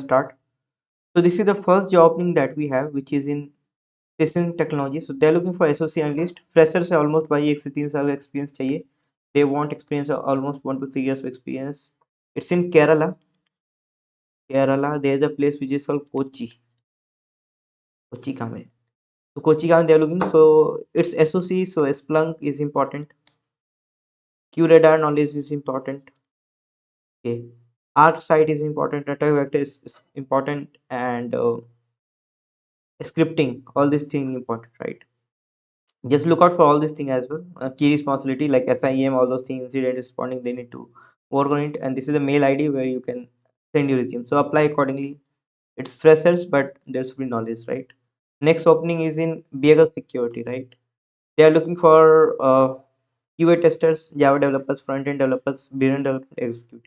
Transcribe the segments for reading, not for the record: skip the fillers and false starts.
start. So this is the first job opening that we have, which is in testing technology. So they're looking for SOC analyst. Freshers है almost भाई 1 से 3 साल का experience चाहिए. They want experience of almost 1 to 3 years of experience. It's in Kerala. Kerala, there is a place which is called Kochi. Kochi कहाँ है? So Kochi कहाँ they are looking. So it's SOC. So Splunk is important. QRadar knowledge is important. Okay. Arc site is important. Attack vector is important, and scripting. All these things important, right? Just look out for all these things as well. Key responsibility like SIEM, all those things, incident responding, they need to work on it. And this is a mail ID where you can send your resume. So apply accordingly. It's freshers, but there should be knowledge, right? Next opening is in VIEH security, right? They are looking for QA testers, Java developers, front end developers, business development executive.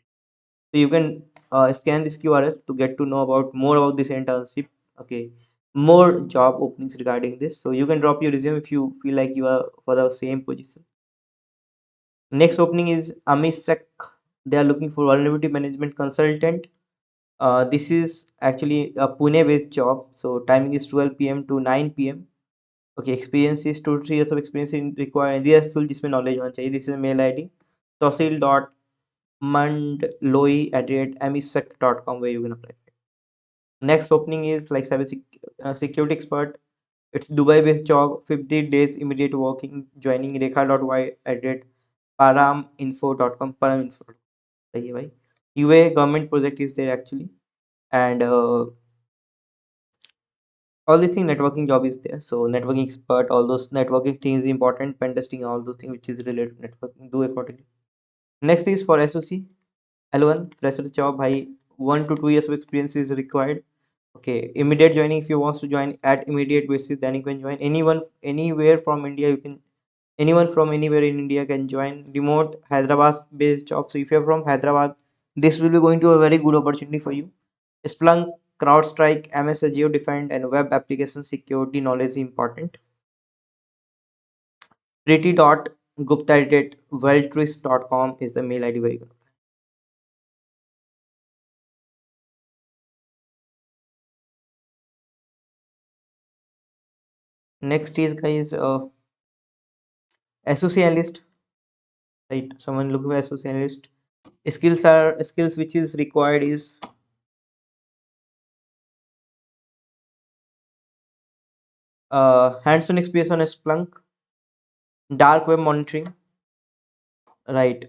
So you can scan this QRS to get to know about more about this internship. Okay, more job openings regarding this. So you can drop your resume if you feel like you are for the same position. Next opening is INFOSEC. They are looking for vulnerability management consultant. This is actually a Pune-based job. So timing is 12 p.m. to 9 p.m. Okay, experience is 2 to 3 years of experience in required. This full जिसमें knowledge होना चाहिए. This is a mail ID. tosil.mandloi@misec.com where you can apply. Next opening is like security expert. It's Dubai based job, 50 days immediate working, joining rekha.y@paraminfo.com. Paraminfo. सही है भाई. UA government project is there actually, and all these things networking job is there. So networking expert, all those networking things important, pen testing, all those things which is related to networking, do accordingly. Next is for SOC L1 fresher job. High 1 to 2 years of experience is required. Okay, immediate joining. If you want to join at immediate basis, then you can join. Anyone anywhere from India, you can. Anyone from anywhere in India can join. Remote Hyderabad based job. So if you're from Hyderabad, this will be going to a very good opportunity for you. Splunk, CrowdStrike, MS Azure Defend, and web application security knowledge is important. Pretty.gupta@weltris.com is the mail ID very good. Next is guys SOC analyst, right? Someone looking for SOC analyst. Skills which is required is hands-on experience on Splunk, dark web monitoring, right?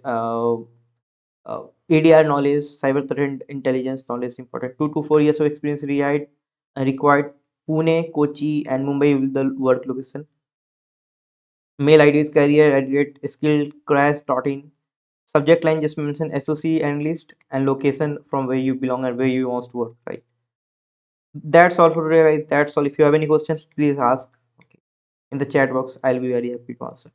ADR knowledge, cyber threat intelligence knowledge important. 2 to 4 years of experience required. Pune, Kochi, and Mumbai will the work location. Mail ID is career@skillcrash.in. Subject line just mention SOC analyst and location from where you belong and where you want to work. Right. That's all for today, guys. That's all. If you have any questions, please ask. Okay. In the chat box. I'll be very happy to answer.